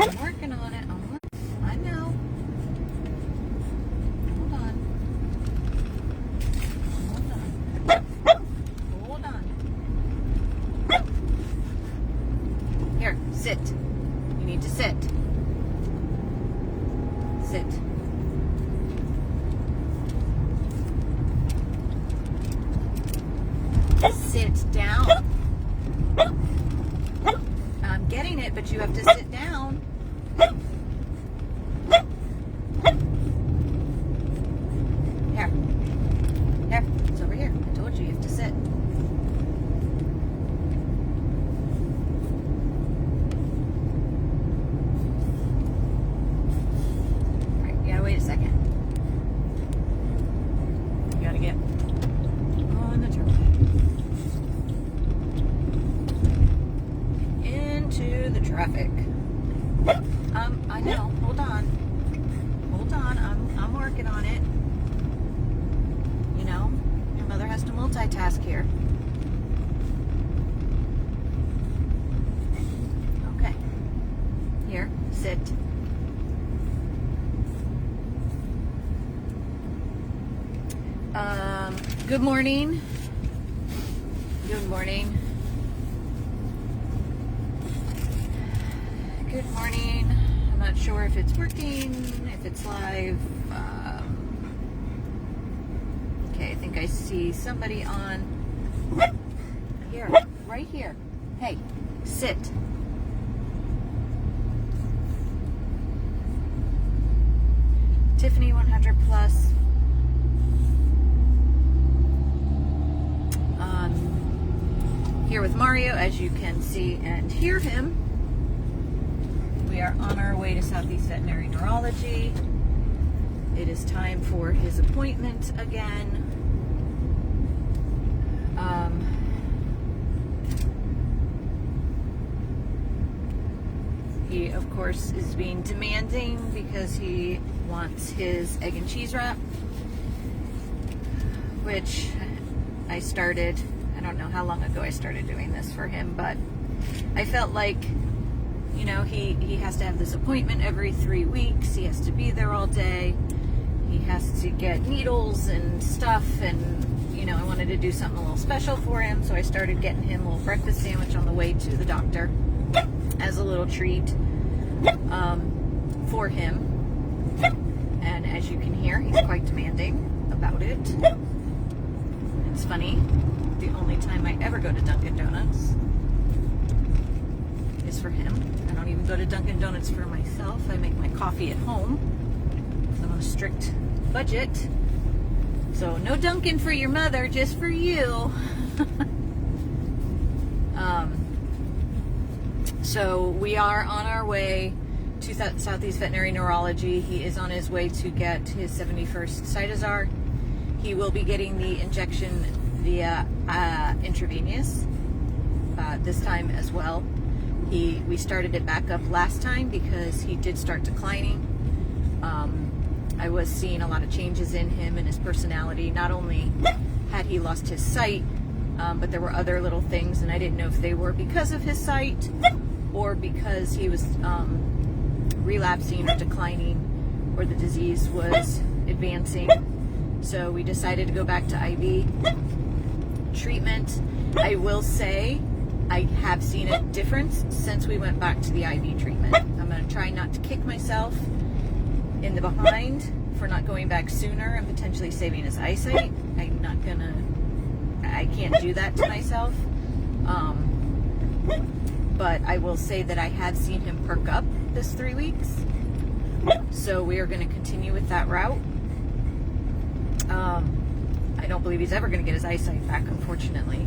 I'm working on it. I know. Hold on. Hold on. Here, sit. You need to sit. Sit. Sit down. I'm getting it, but you have to sit down. Here. Here. It's over here. I told you have to sit. Alright, you gotta wait a second. You gotta get on the turbo. Into the traffic. I know. Hold on. Hold on. I'm working on it. You know, your mother has to multitask here. Okay. Here, sit. Good morning. Good morning. Good morning. I'm not sure if it's working, if it's live. Okay, I think I see somebody on here, right here. Hey, sit. Tiffany 100 plus. Here with Mario, as you can see and hear him. We are on our way to Southeast Veterinary Neurology. It is time for his appointment again. He, of course, is being demanding because he wants his egg and cheese wrap, which I started, I don't know how long ago I started doing this for him, but I felt like, you know, he has to have this appointment every 3 weeks. He has to be there all day. He has to get needles and stuff, and, you know, I wanted to do something a little special for him, so I started getting him a little breakfast sandwich on the way to the doctor as a little treat for him. And as you can hear, he's quite demanding about it. It's funny, the only time I ever go to Dunkin' Donuts is for him. I don't even go to Dunkin' Donuts for myself. I make my coffee at home. I'm on a strict budget. So no Dunkin' for your mother, just for you. So we are on our way to Southeast Veterinary Neurology. He is on his way to get his 71st Cytosar. He will be getting the injection via intravenous this time as well. We started it back up last time because he did start declining. I was seeing a lot of changes in him and his personality. Not only had he lost his sight, but there were other little things, and I didn't know if they were because of his sight or because he was relapsing or declining, or the disease was advancing. So we decided to go back to IV treatment. I will say I have seen a difference since we went back to the IV treatment. I'm going to try not to kick myself in the behind for not going back sooner and potentially saving his eyesight. I can't do that to myself. But I will say that I have seen him perk up this 3 weeks. So we are going to continue with that route. I don't believe he's ever going to get his eyesight back, unfortunately.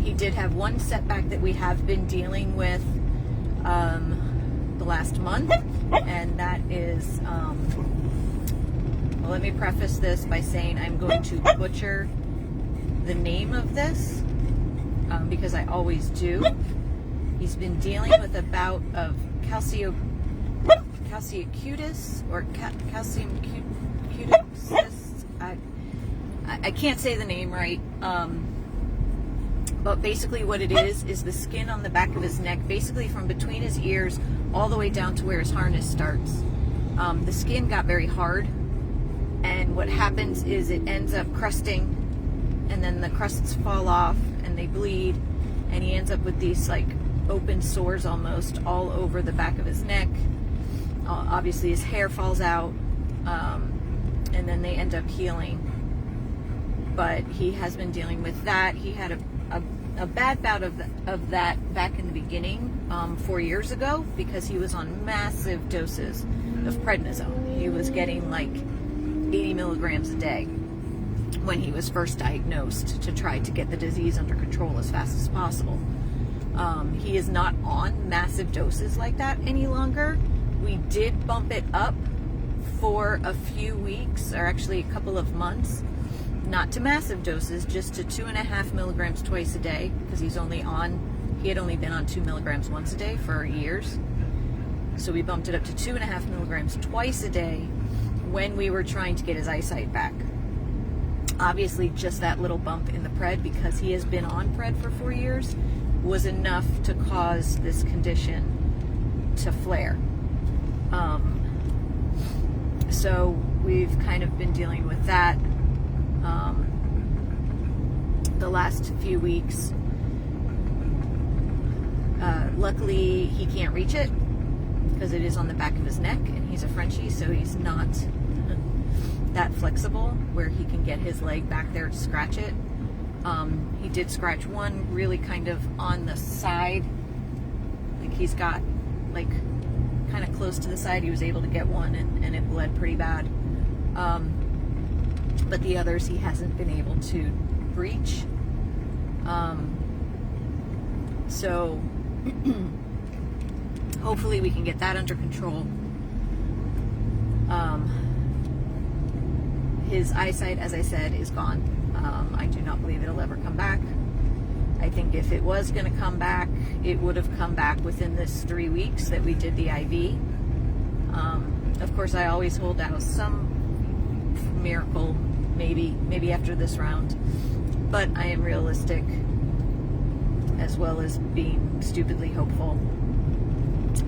He did have one setback that we have been dealing with the last month, and that is, well, let me preface this by saying I'm going to butcher the name of this, because I always do. He's been dealing with a bout of calciacutis, or calciumcutis. I can't say the name right. But basically what it is the skin on the back of his neck, basically from between his ears all the way down to where his harness starts. The skin got very hard, and what happens is it ends up crusting, and then the crusts fall off and they bleed, and he ends up with these like open sores almost all over the back of his neck. Obviously his hair falls out, and then they end up healing. But he has been dealing with that. He had a bad bout of that back in the beginning, 4 years ago, because he was on massive doses of prednisone. He was getting like 80 milligrams a day when he was first diagnosed, to try to get the disease under control as fast as possible. He is not on massive doses like that any longer. We did bump it up for a few weeks, or actually a couple of months, not to massive doses, just to 2.5 milligrams twice a day, because he had only been on 2 milligrams once a day for years. So we bumped it up to 2.5 milligrams twice a day when we were trying to get his eyesight back. Obviously, just that little bump in the pred, because he has been on pred for 4 years, was enough to cause this condition to flare. So we've kind of been dealing with that the last few weeks. Luckily, he can't reach it because it is on the back of his neck, and he's a Frenchie, so he's not that flexible where he can get his leg back there to scratch it. He did scratch one really kind of on the side, like he's got like kind of close to the side. He was able to get one, and it bled pretty bad. But the others he hasn't been able to reach. So hopefully we can get that under control. His eyesight, as I said, is gone. I do not believe it'll ever come back. I think if it was going to come back, it would have come back within this 3 weeks that we did the IV. Of course, I always hold out some miracle, maybe after this round, but I am realistic as well as being stupidly hopeful.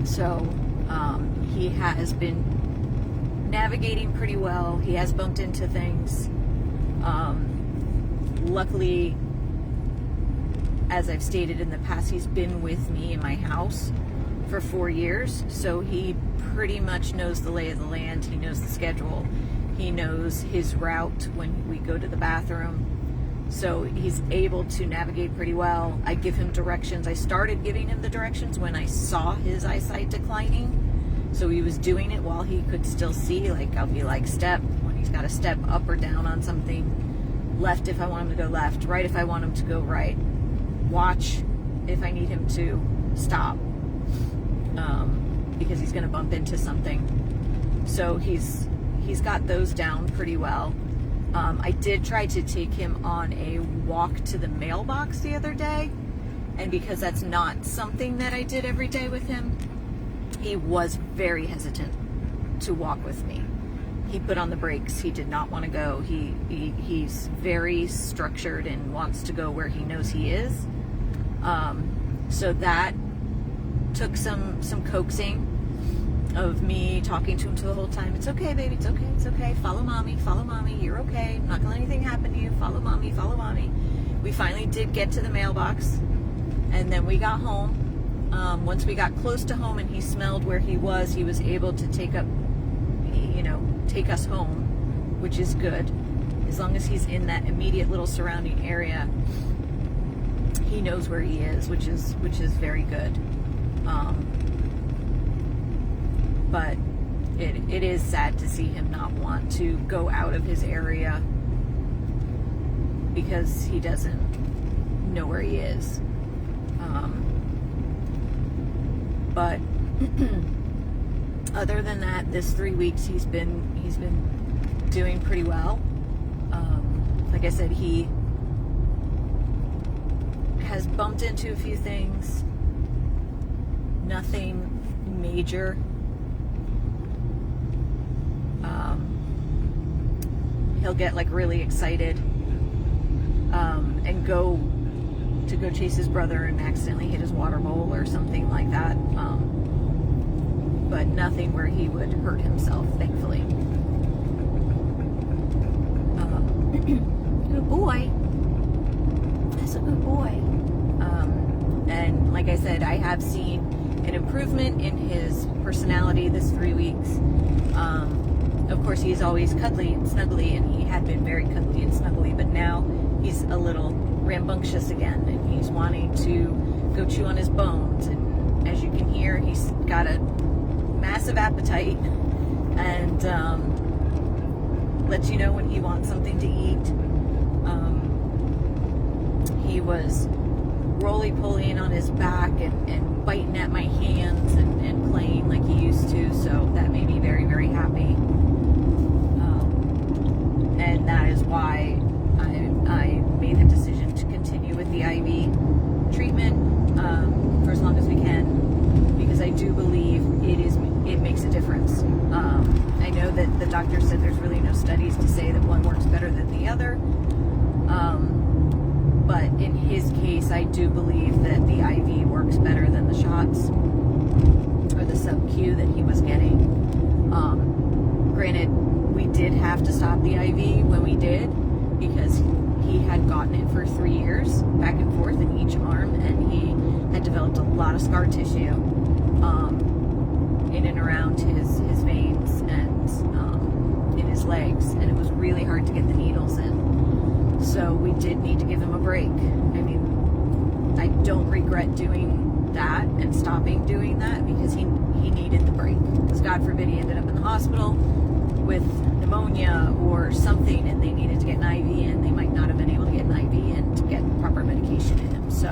So he has been navigating pretty well. He has bumped into things. Luckily, as I've stated in the past, he's been with me in my house for 4 years, so he pretty much knows the lay of the land. He knows the schedule. He knows his route when we go to the bathroom. So he's able to navigate pretty well. I give him directions. I started giving him the directions when I saw his eyesight declining. So he was doing it while he could still see. Like, I'll be like, step, when he's got to step up or down on something. Left if I want him to go left. Right if I want him to go right. Watch if I need him to stop. Because he's going to bump into something. So he's got those down pretty well. I did try to take him on a walk to the mailbox the other day, and because that's not something that I did every day with him, he was very hesitant to walk with me. He put on the brakes. He did not want to go. He's very structured and wants to go where he knows he is. So that took some coaxing of me talking to him the whole time. It's okay, baby, it's okay, it's okay. Follow mommy, you're okay. I'm not gonna let anything happen to you. Follow mommy, follow mommy. We finally did get to the mailbox, and then we got home. Once we got close to home and he smelled where he was able to take us home, which is good. As long as he's in that immediate little surrounding area, he knows where he is, which is very good. But it is sad to see him not want to go out of his area because he doesn't know where he is. But other than that, this 3 weeks he's been doing pretty well. Like I said, he has bumped into a few things. Nothing major. He'll get like really excited and go to go chase his brother and accidentally hit his water bowl or something like that. But nothing where he would hurt himself, thankfully. Good boy. That's a good boy. And like I said, I have seen an improvement in his personality this 3 weeks. Of course, he's always cuddly and snuggly, and he had been very cuddly and snuggly, but now he's a little rambunctious again, and he's wanting to go chew on his bones. And as you can hear, he's got a massive appetite, and lets you know when he wants something to eat. He was roly-polying on his back and biting at my hands and playing like he used to, so that made me very, very happy. And that is why I made the decision to continue with the IV treatment for as long as we can, because I do believe it makes a difference. I know that the doctor said there's really no studies to say that one works better than the other. But in his case, I do believe that the IV works better than the shots or the sub-Q that he was getting. Granted, we did have to stop the IV when we did, because he had gotten it for 3 years, back and forth in each arm, and he had developed a lot of scar tissue in and around his veins and in his legs, and it was really hard to get the needles in. So we did need to give him a break. I mean, I don't regret doing that and stopping doing that, because he needed the break. Because God forbid he ended up in the hospital with pneumonia or something, and they needed to get an IV in. They might not have been able to get an IV in to get proper medication in him. So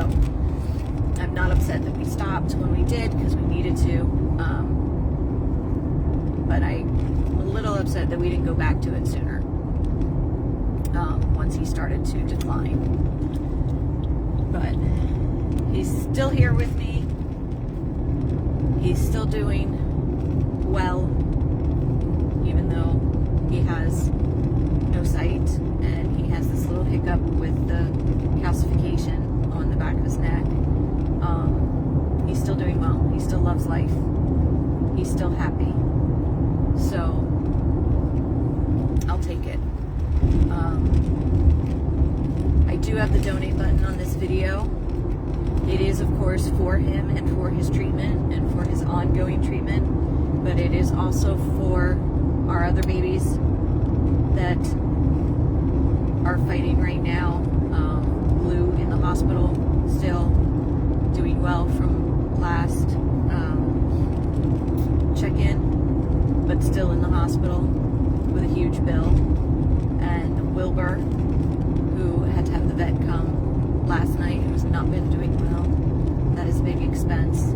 I'm not upset that we stopped when we did, because we needed to. But I'm a little upset that we didn't go back to it sooner. Once he started to decline. But he's still here with me. He's still doing well, even though he has no sight, and he has this little hiccup with the calcification on the back of his neck. He's still doing well. He still loves life. He's still happy. So I'll take it. I do have the donate button on this video. It is, of course, for him and for his treatment and for his ongoing treatment, but it is also for our other babies that are fighting right now. Blue in the hospital, still doing well from last check-in, but still in the hospital with a huge bill. And Wilbur, who had to have the vet come last night, who's not been doing well. That is a big expense.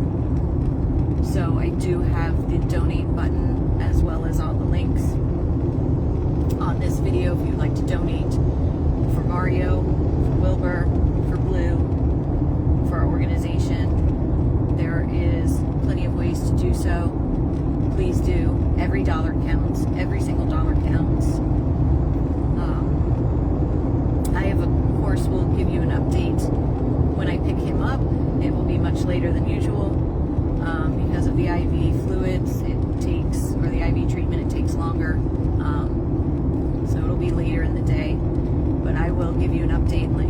So I do have the donate button, as well as all the links on this video if you'd like to donate for Mario, for Wilbur, for Blue, for our organization. There is plenty of ways to do so. Please do. Every dollar counts. Every single dollar counts. I of course will give you an update when I pick him up. It will be much later than usual because of the IV fluids. It takes, or the IV treatment, it takes longer. So it'll be later in the day. But I will give you an update and let